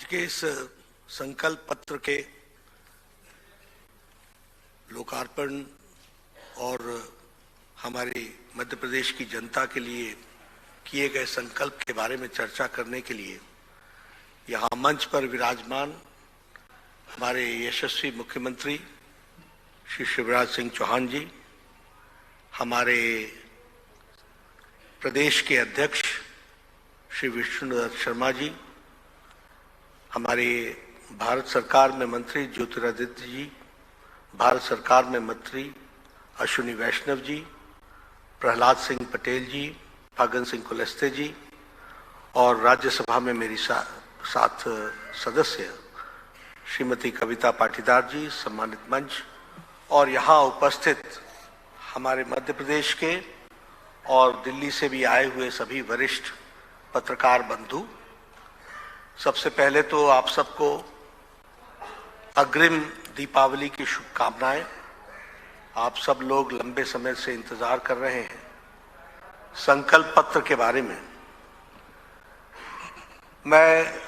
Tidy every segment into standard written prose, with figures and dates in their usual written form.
आज के इस संकल्प पत्र के लोकार्पण और हमारे मध्य प्रदेश की जनता के लिए किए गए संकल्प के बारे में चर्चा करने के लिए यहाँ मंच पर विराजमान हमारे यशस्वी मुख्यमंत्री श्री शिवराज सिंह चौहान जी, हमारे प्रदेश के अध्यक्ष श्री विष्णुदत्त शर्मा जी, हमारे भारत सरकार में मंत्री ज्योतिरादित्य जी, भारत सरकार में मंत्री अश्विनी वैष्णव जी, प्रहलाद सिंह पटेल जी, फग्गन सिंह कुलस्ते जी और राज्यसभा में मेरी साथ सदस्य श्रीमती कविता पाटीदार जी, सम्मानित मंच और यहाँ उपस्थित हमारे मध्य प्रदेश के और दिल्ली से भी आए हुए सभी वरिष्ठ पत्रकार बंधु, सबसे पहले तो आप सबको अग्रिम दीपावली की शुभकामनाएं। आप सब लोग लंबे समय से इंतजार कर रहे हैं संकल्प पत्र के बारे में। मैं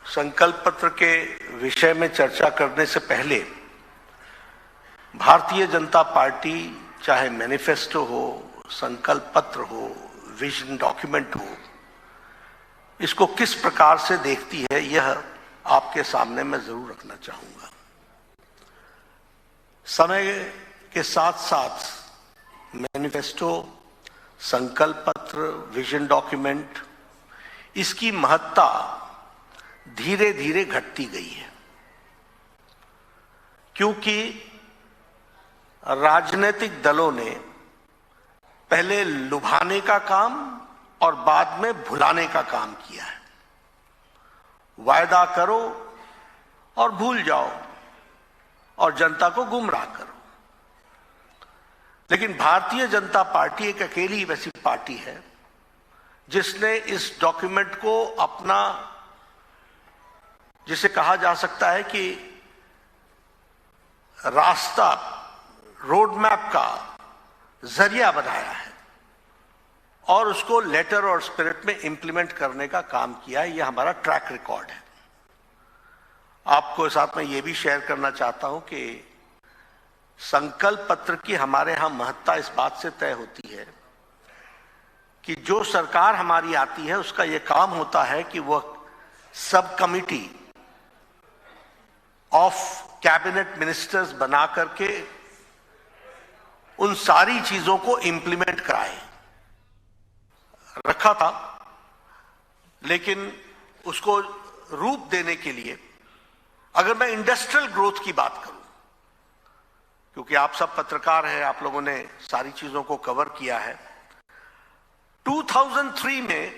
संकल्प पत्र के विषय में चर्चा करने से पहले भारतीय जनता पार्टी चाहे मैनिफेस्टो हो, संकल्प पत्र हो, विजन डॉक्यूमेंट हो, इसको किस प्रकार से देखती है यह आपके सामने मैं जरूर रखना चाहूंगा। समय के साथ साथ मैनिफेस्टो, संकल्प पत्र, विजन डॉक्यूमेंट, इसकी महत्ता धीरे धीरे घटती गई है, क्योंकि राजनीतिक दलों ने पहले लुभाने का काम और बाद में भुलाने का काम किया है। वायदा करो और भूल जाओ और जनता को गुमराह करो। लेकिन भारतीय जनता पार्टी एक अकेली वैसी पार्टी है जिसने इस डॉक्यूमेंट को अपना, जिसे कहा जा सकता है कि रास्ता, रोड मैप का जरिया बनाया है और उसको लेटर और स्पिरिट में इंप्लीमेंट करने का काम किया है। यह हमारा ट्रैक रिकॉर्ड है। आपको साथ में यह भी शेयर करना चाहता हूं कि संकल्प पत्र की हमारे यहां महत्ता इस बात से तय होती है कि जो सरकार हमारी आती है उसका यह काम होता है कि वह सब कमिटी ऑफ कैबिनेट मिनिस्टर्स बना करके उन सारी चीजों को इंप्लीमेंट कराए। रखा था, लेकिन उसको रूप देने के लिए अगर मैं इंडस्ट्रियल ग्रोथ की बात करूं, क्योंकि आप सब पत्रकार हैं, आप लोगों ने सारी चीजों को कवर किया है। 2003 में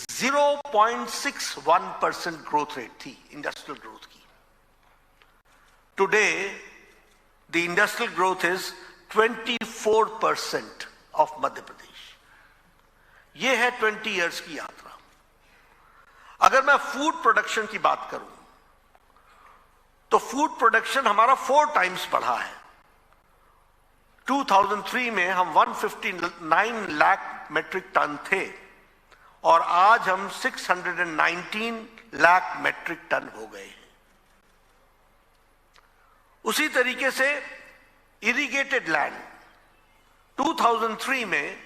0.61% ग्रोथ रेट थी इंडस्ट्रियल ग्रोथ की। Today the industrial growth is 24% of Madhya Pradesh. यह है 20 इयर्स की यात्रा। अगर मैं फूड प्रोडक्शन की बात करूं तो फूड प्रोडक्शन हमारा 4 टाइम्स बढ़ा है। 2003 में हम 159 लाख मेट्रिक टन थे और आज हम 619 लाख मेट्रिक टन हो गए हैं। उसी तरीके से इरिगेटेड लैंड 2003 में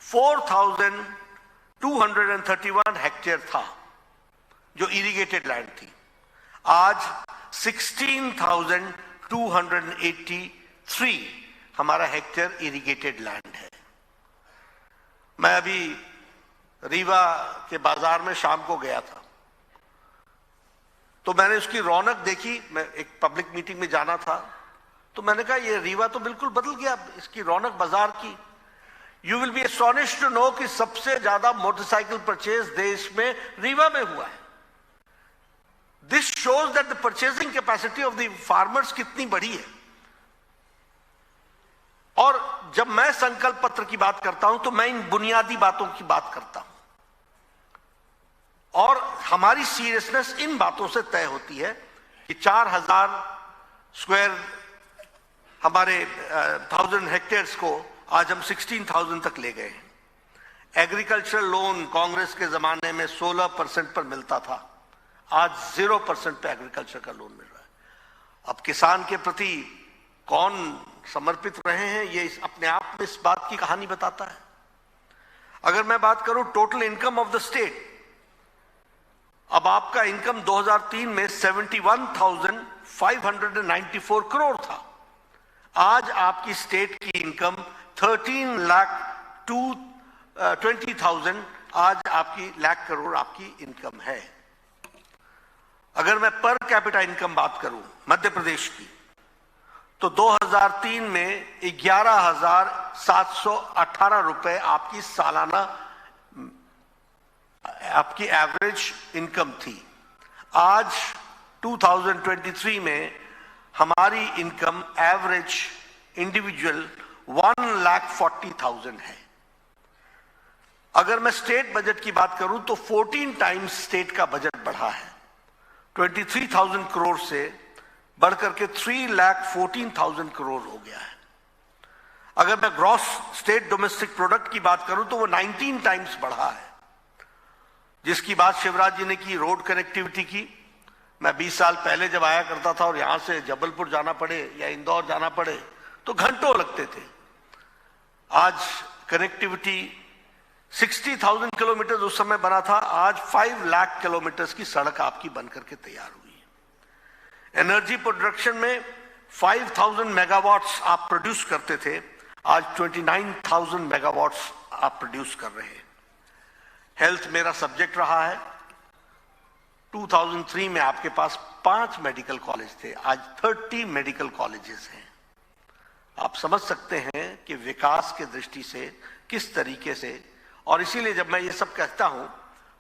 4,231 हेक्टेयर था जो इरिगेटेड लैंड थी। आज 16,283 हमारा हेक्टेयर इरिगेटेड लैंड है। मैं अभी रीवा के बाजार में शाम को गया था तो मैंने उसकी रौनक देखी। मैं एक पब्लिक मीटिंग में जाना था तो मैंने कहा ये रीवा तो बिल्कुल बदल गया, इसकी रौनक बाजार की। You will be astonished to know कि सबसे ज्यादा मोटरसाइकिल परचेज देश में रीवा में हुआ है। This shows that the purchasing capacity of the farmers कितनी बड़ी है। और जब मैं संकल्प पत्र की बात करता हूं तो मैं इन बुनियादी बातों की बात करता हूं और हमारी सीरियसनेस इन बातों से तय होती है कि 4,000 स्क्वायर हमारे 1000 हेक्टेयर्स को आज हम 16,000 तक ले गए हैं। एग्रीकल्चरल लोन कांग्रेस के जमाने में 16% पर मिलता था, आज 0% पे एग्रीकल्चर का लोन मिल रहा है। अब किसान के प्रति कौन समर्पित रहे हैं, ये अपने आप में इस बात की कहानी बताता है। अगर मैं बात करूं total income of the state, अब आपका इनकम 2003 में 71,594 करोड़ था। आज आपकी स्टेट की इनकम 13,20,000 आज आपकी लाख करोड़ आपकी इनकम है। अगर मैं पर कैपिटा इनकम बात करूं मध्य प्रदेश की, तो 2003 में 11,718 रुपए आपकी सालाना आपकी एवरेज इनकम थी। आज 2023 में हमारी इनकम एवरेज इंडिविजुअल 1,40,000 है। अगर मैं स्टेट बजट की बात करूं तो 14 टाइम्स स्टेट का बजट बढ़ा है, 23,000 करोड़ से बढ़कर के 3,14,000 करोड़ हो गया है। अगर मैं ग्रॉस स्टेट डोमेस्टिक प्रोडक्ट की बात करूं तो वो 19 टाइम्स बढ़ा है। जिसकी बात शिवराज जी ने की, रोड कनेक्टिविटी की, मैं 20 साल पहले जब आया करता था और यहां से जबलपुर जाना पड़े या इंदौर जाना पड़े तो घंटों लगते थे। आज कनेक्टिविटी 60,000 किलोमीटर उस समय बना था, आज 5 लाख किलोमीटर की सड़क आपकी बनकर के तैयार हुई है। एनर्जी प्रोडक्शन में 5,000 मेगावाट्स आप प्रोड्यूस करते थे, आज 29,000 मेगावाट्स आप प्रोड्यूस कर रहे हैं। हेल्थ मेरा सब्जेक्ट रहा है। 2003 में आपके पास 5 मेडिकल कॉलेज थे, आज 30 मेडिकल कॉलेजेस हैं। आप समझ सकते हैं कि विकास के दृष्टि से किस तरीके से, और इसीलिए जब मैं ये सब कहता हूं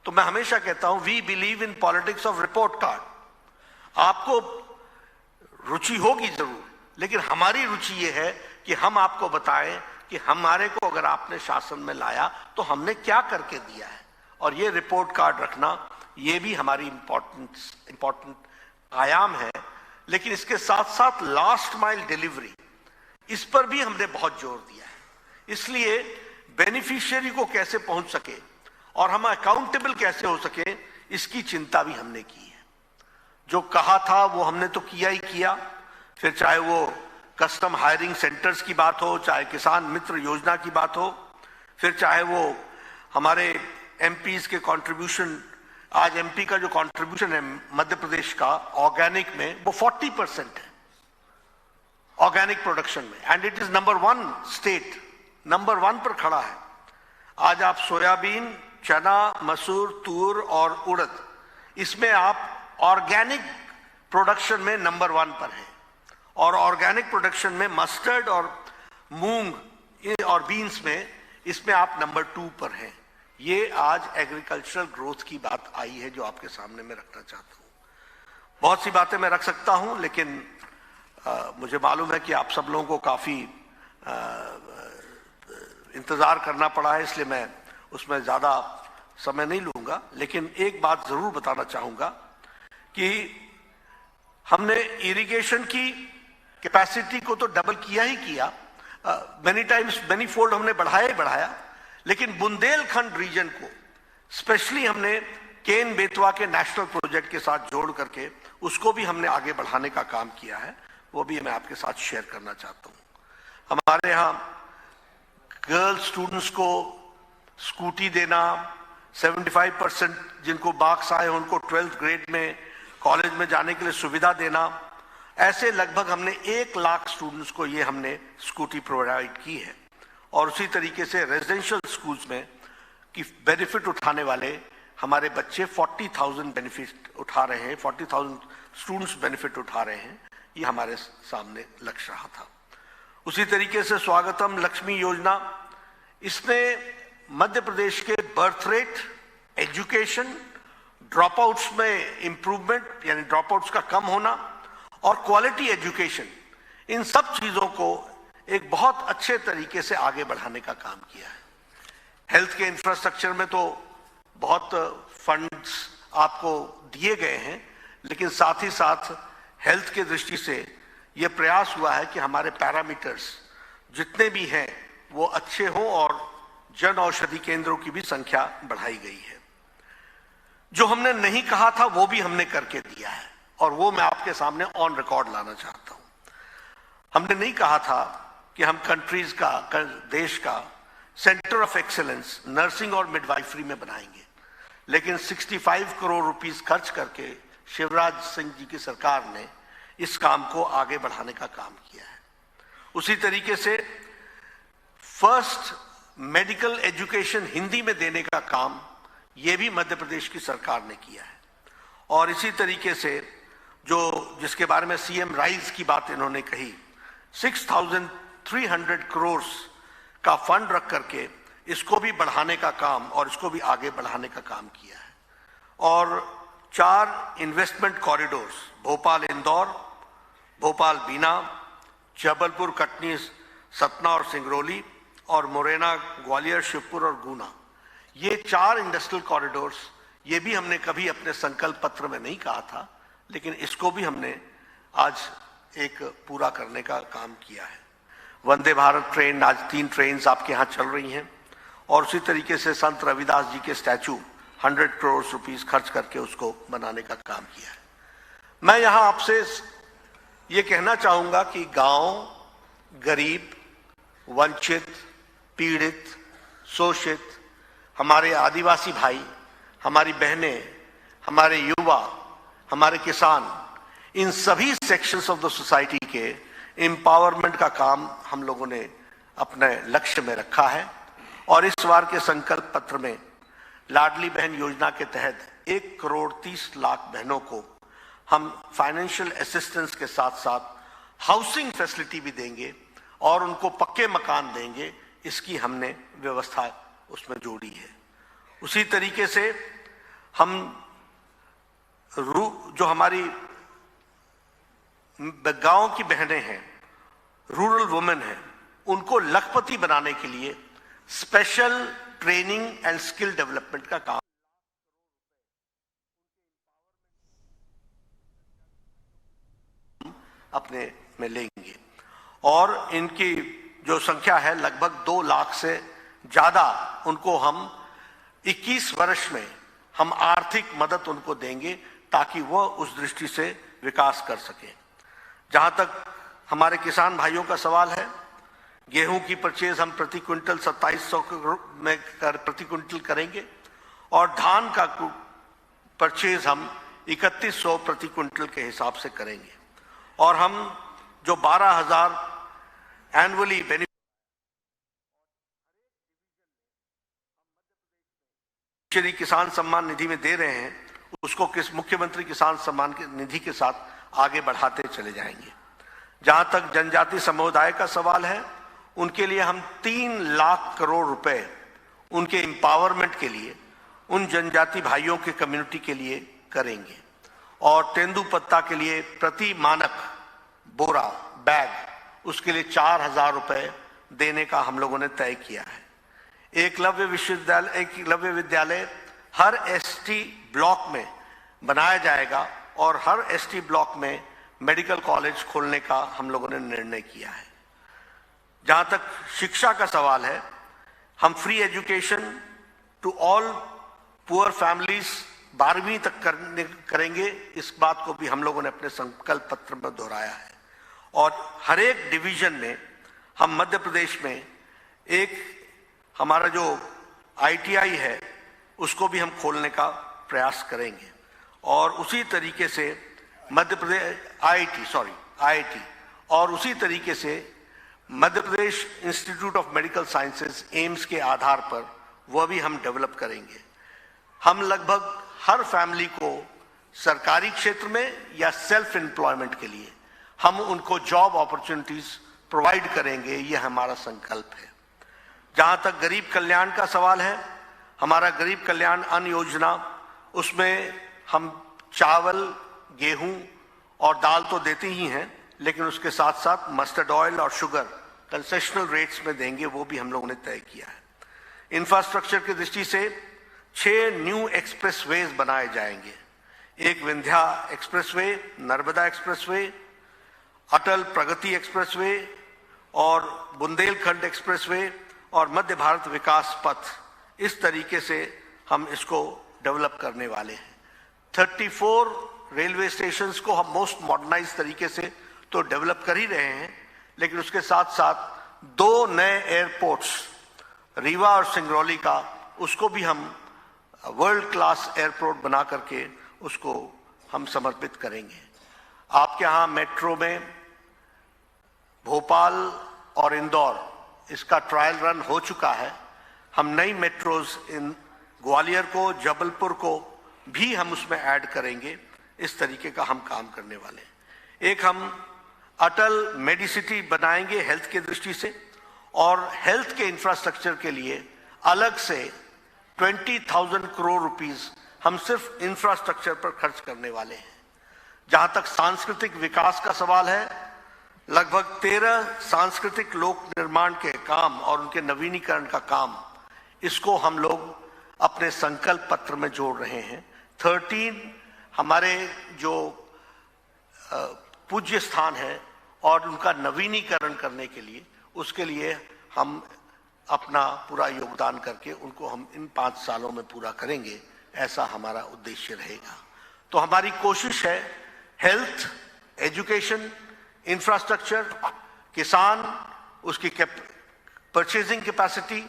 तो मैं हमेशा कहता हूं we believe in politics of report card. आपको रुचि होगी जरूर, लेकिन हमारी रुचि ये है कि हम आपको बताएं कि हमारे को अगर आपने शासन में लाया तो हमने क्या करके दिया है, और ये रिपोर्ट कार्ड रखना ये भी हमारी इंपॉर्टेंट आयाम है। लेकिन इसके साथ साथ लास्ट माइल डिलीवरी, इस पर भी हमने बहुत जोर दिया है। इसलिए बेनिफिशियरी को कैसे पहुंच सके और हम अकाउंटेबल कैसे हो सके, इसकी चिंता भी हमने की है। जो कहा था वो हमने तो किया ही किया, फिर चाहे वो कस्टम हायरिंग सेंटर्स की बात हो, चाहे किसान मित्र योजना की बात हो, फिर चाहे वो हमारे एमपीज के कंट्रीब्यूशन। आज एमपी का जो कंट्रीब्यूशन है मध्य प्रदेश का ऑर्गेनिक में, वो 40% है ऑर्गेनिक प्रोडक्शन में, and it is number 1 state, number 1 पर खड़ा है। आज आप सोयाबीन, चना, मसूर, तूर और उड़द, इसमें आप ऑर्गेनिक प्रोडक्शन में नंबर 1 पर है, और ऑर्गेनिक प्रोडक्शन में मस्टर्ड और मूंग और बीन्स में, इसमें आप नंबर 2 पर हैं। ये आज एग्रीकल्चरल ग्रोथ की बात आई है जो आपके सामने मैं रखना चाहता हूं। बहुत सी बातें मैं रख सकता हूं, लेकिन मुझे मालूम है कि आप सब लोगों को काफी इंतजार करना पड़ा है, इसलिए मैं उसमें ज्यादा समय नहीं लूंगा। लेकिन एक बात जरूर बताना चाहूंगा कि हमने इरिगेशन की कैपेसिटी को तो डबल किया ही किया, मेनी टाइम्स मेनी फोल्ड हमने बढ़ाया ही बढ़ाया, लेकिन बुंदेलखंड रीजन को स्पेशली हमने केन बेतवा के नेशनल प्रोजेक्ट के साथ जोड़ करके उसको भी हमने आगे बढ़ाने का काम किया है। वो भी मैं आपके साथ शेयर करना चाहता हूं। हमारे यहाँ गर्ल्स स्टूडेंट्स को स्कूटी देना, 75% जिनको मार्क्स आए उनको 12th ग्रेड में कॉलेज में जाने के लिए सुविधा देना, ऐसे लगभग हमने 1 लाख स्टूडेंट्स को ये हमने स्कूटी प्रोवाइड की है। और उसी तरीके से रेजिडेंशियल स्कूल्स में की बेनिफिट उठाने वाले हमारे बच्चे 40,000 बेनिफिट उठा रहे हैं, 40,000 स्टूडेंट्स बेनिफिट उठा रहे हैं। ये हमारे सामने लक्ष्य रहा था। उसी तरीके से स्वागतम लक्ष्मी योजना, इसने मध्य प्रदेश के birth rate, education, drop outs में इंप्रूवमेंट यानी ड्रॉप आउट्स का कम होना और क्वालिटी एजुकेशन, इन सब चीजों को एक बहुत अच्छे तरीके से आगे बढ़ाने का काम किया है। हेल्थ के इंफ्रास्ट्रक्चर में तो बहुत फंड्स आपको दिए गए हैं, लेकिन साथ ही साथ हेल्थ के दृष्टि से यह प्रयास हुआ है कि हमारे पैरामीटर्स जितने भी हैं वो अच्छे हों और जन औषधि केंद्रों की भी संख्या बढ़ाई गई है। जो हमने नहीं कहा था वो भी हमने करके दिया है, और वो मैं आपके सामने ऑन रिकॉर्ड लाना चाहता हूं। हमने नहीं कहा था कि हम कंट्रीज का, देश का सेंटर ऑफ एक्सीलेंस नर्सिंग और मिडवाइफरी में बनाएंगे, लेकिन 65 करोड़ रुपीस खर्च करके शिवराज सिंह जी की सरकार ने इस काम को आगे बढ़ाने का काम किया है। उसी तरीके से फर्स्ट मेडिकल एजुकेशन हिंदी में देने का काम ये भी मध्य प्रदेश की सरकार ने किया है। और इसी तरीके से जिसके बारे में सीएम राइज की बात इन्होंने कही, 6,300 करोड़ का फंड रख करके इसको भी बढ़ाने का काम और इसको भी आगे बढ़ाने का काम किया है। और 4 इन्वेस्टमेंट कॉरिडोर्स, भोपाल इंदौर, भोपाल बीना, जबलपुर कटनी सतना और सिंगरौली, और मुरैना ग्वालियर शिवपुर और गुना, ये 4 इंडस्ट्रियल कॉरिडोर्स, ये भी हमने कभी अपने संकल्प पत्र में नहीं कहा था, लेकिन इसको भी हमने आज एक पूरा करने का काम किया है। वंदे भारत ट्रेन, आज 3 ट्रेन आपके यहाँ चल रही हैं, और उसी तरीके से संत रविदास जी के स्टैचू 100 करोड़ रुपीस खर्च करके उसको बनाने का काम किया है। मैं यहाँ आपसे ये कहना चाहूंगा कि गांव, गरीब, वंचित, पीड़ित, शोषित, हमारे आदिवासी भाई, हमारी बहनें, हमारे युवा, हमारे किसान, इन सभी सेक्शंस ऑफ द सोसाइटी के एम्पावरमेंट का काम हम लोगों ने अपने लक्ष्य में रखा है। और इस बार के संकल्प पत्र में लाडली बहन योजना के तहत 1,30,00,000 बहनों को हम फाइनेंशियल असिस्टेंस के साथ साथ हाउसिंग फैसिलिटी भी देंगे और उनको पक्के मकान देंगे, इसकी हमने व्यवस्था उसमें जोड़ी है। उसी तरीके से हम जो हमारी गांव की बहनें हैं, रूरल वुमेन हैं, उनको लखपति बनाने के लिए special training and skill development का काम अपने में लेंगे। और इनकी जो संख्या है लगभग 2 लाख से ज्यादा, उनको हम 21 वर्ष में हम आर्थिक मदद उनको देंगे ताकि वह उस दृष्टि से विकास कर सके। जहां तक हमारे किसान भाइयों का सवाल है, गेहूं की परचेज हम प्रति क्विंटल 2700 में प्रति क्विंटल करेंगे, और धान का परचेज हम 3100 प्रति क्विंटल के हिसाब से करेंगे। और हम जो 12,000 एनुअली बेनिफिशियरी किसान सम्मान निधि में दे रहे हैं, उसको मुख्यमंत्री किसान सम्मान निधि के साथ आगे बढ़ाते चले जाएंगे। जहां तक जनजाति समुदाय का सवाल है, उनके लिए हम 3 लाख करोड़ रुपए उनके एम्पावरमेंट के लिए, उन जनजाति भाइयों के कम्युनिटी के लिए करेंगे। और तेंदुपत्ता के लिए प्रति मानक बोरा बैग, उसके लिए 4,000 रुपए देने का हम लोगों ने तय किया है। एकलव्य विद्यालय हर एसटी ब्लॉक में बनाया जाएगा और हर एसटी ब्लॉक में मेडिकल कॉलेज खोलने का हम लोगों ने निर्णय किया है। जहां तक शिक्षा का सवाल है, हम free education to all poor families 12वीं तक करेंगे। इस बात को भी हम लोगों ने अपने संकल्प पत्र में दोहराया है। और हर एक डिवीजन में हम मध्य प्रदेश में एक हमारा जो आईटीआई है उसको भी हम खोलने का प्रयास करेंगे। और उसी तरीके से मध्य प्रदेश आईआईटी और उसी तरीके से Madhya Pradesh institute of medical sciences AIIMS के आधार पर वह भी हम डेवलप करेंगे। हम लगभग हर फैमिली को सरकारी क्षेत्र में या सेल्फ एम्प्लॉयमेंट के लिए हम उनको जॉब अपॉर्चुनिटीज प्रोवाइड करेंगे, यह हमारा संकल्प है। जहां तक गरीब कल्याण का सवाल है, हमारा गरीब कल्याण अन्न योजना, उसमें हम चावल, गेहूं और दाल तो देते ही हैं, लेकिन उसके साथ साथ मस्टर्ड ऑयल और शुगर कंसेशनल रेट्स में देंगे, वो भी हम लोगों ने तय किया है। इंफ्रास्ट्रक्चर की दृष्टि से 6 न्यू एक्सप्रेसवेज बनाए जाएंगे। एक विंध्या एक्सप्रेसवे, नर्मदा एक्सप्रेसवे, अटल प्रगति एक्सप्रेसवे और बुंदेलखंड एक्सप्रेसवे और मध्य भारत विकास पथ। इस तरीके से हम इसको डेवलप करने वाले हैं। 34 रेलवे स्टेशंस को हम मोस्ट मॉडर्नाइज तरीके से तो डेवलप कर ही रहे हैं, लेकिन उसके साथ साथ 2 नए एयरपोर्ट्स रीवा और सिंगरौली का, उसको भी हम वर्ल्ड क्लास एयरपोर्ट बना करके उसको हम समर्पित करेंगे। आपके यहाँ मेट्रो में भोपाल और इंदौर इसका ट्रायल रन हो चुका है। हम नई मेट्रोज इन ग्वालियर को, जबलपुर को भी हम उसमें ऐड करेंगे। इस तरीके का हम काम करने वाले हैं। एक हम अटल मेडिसिटी बनाएंगे हेल्थ की दृष्टि से, और हेल्थ के इंफ्रास्ट्रक्चर के लिए अलग से 20,000 करोड़ रुपीस हम सिर्फ इंफ्रास्ट्रक्चर पर खर्च करने वाले हैं। जहां तक सांस्कृतिक विकास का सवाल है, लगभग 13 सांस्कृतिक लोक निर्माण के काम और उनके नवीनीकरण का काम, इसको हम लोग अपने संकल्प पत्र में जोड़ रहे हैं। 13 हमारे जो पूज्य स्थान है और उनका नवीनीकरण करने के लिए, उसके लिए हम अपना पूरा योगदान करके उनको हम इन 5 सालों में पूरा करेंगे, ऐसा हमारा उद्देश्य रहेगा। तो हमारी कोशिश है हेल्थ, एजुकेशन, इंफ्रास्ट्रक्चर, किसान, उसकी परचेजिंग कैपेसिटी,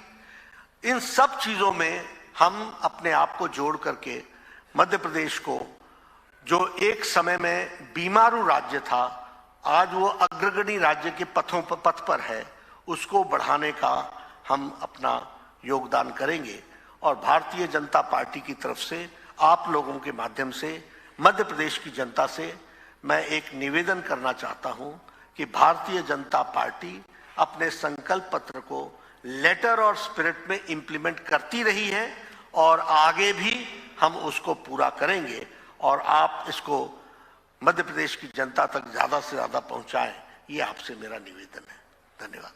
इन सब चीजों में हम अपने आप को जोड़ करके मध्य प्रदेश को, जो एक समय में बीमारू राज्य था, आज वो अग्रगणी राज्य के पथ पर है, उसको बढ़ाने का हम अपना योगदान करेंगे। और भारतीय जनता पार्टी की तरफ से आप लोगों के माध्यम से मध्य प्रदेश की जनता से मैं एक निवेदन करना चाहता हूं कि भारतीय जनता पार्टी अपने संकल्प पत्र को लेटर और स्पिरिट में इंप्लीमेंट करती रही है और आगे भी हम उसको पूरा करेंगे। और आप इसको मध्य प्रदेश की जनता तक ज्यादा से ज्यादा पहुंचाएं, ये आपसे मेरा निवेदन है। धन्यवाद।